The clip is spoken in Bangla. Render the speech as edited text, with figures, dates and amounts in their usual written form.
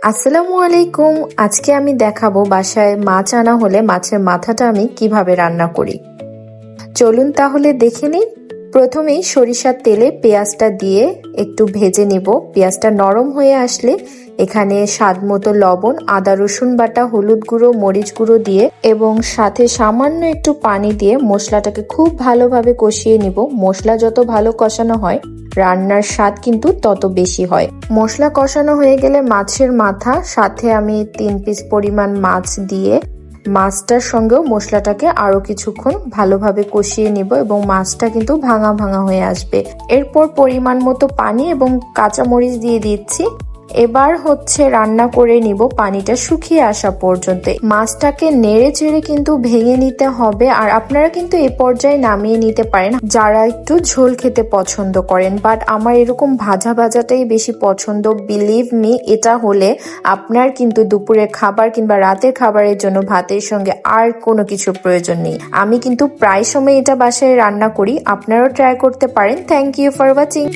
আসসালামু আলাইকুম। আজকে আমি দেখাবো বাসায় মাছ আনা হলে মাছের মাথাটা আমি কিভাবে রান্না করি। চলুন তাহলে দেখে নিই। প্রথমেই সরিষার তেলে পেঁয়াজটা দিয়ে একটু ভেজে নিব। পেঁয়াজটা নরম হয়ে আসলে এখানে স্বাদ মতো লবণ, আদা রসুন বাটা, হলুদ গুঁড়ো, মরিচ গুঁড়ো দিয়ে এবং সাথে সামান্য একটু পানি দিয়ে মশলাটাকে খুব ভালোভাবে কষিয়ে নিব। মশলা যত ভালো কষানো হয় রান্নার স্বাদ কিন্তু তত বেশি হয়। মশলা কষানো হয়ে গেলে মাছের মাথা সাথে আমি 3 পিস পরিমাণ মাছ দিয়ে মাছটার সঙ্গেও মশলাটাকে আরো কিছুক্ষণ ভালোভাবে কষিয়ে নিব এবং মাছটা কিন্তু ভাঙা ভাঙা হয়ে আসবে। এরপর পরিমাণ মতো পানি এবং কাঁচামরিচ দিয়ে দিচ্ছি। এবার রান্না করে নিব পানিটা শুকিয়ে আসা পর্যন্ত। মাছটাকে নেড়ে চেড়ে কিন্তু ভেঙে নিতে হবে, আর আপনারা কিন্তু এই পর্যায়ে নামিয়ে নিতে পারেন যারা একটু ঝোল খেতে পছন্দ করেন, বাট আমার এরকম ভাজা ভাজাটাই বেশি পছন্দ। বিলিভ মি, এটা হলে আপনার কিন্তু দুপুরের খাবার কিংবা রাতের খাবারের জন্য ভাতের সঙ্গে আর কোনো কিছুর প্রয়োজন নেই। আমি কিন্তু প্রায় সময় এটা বাসায় রান্না করি, আপনারাও ট্রাই করতে পারেন। Thank you for watching.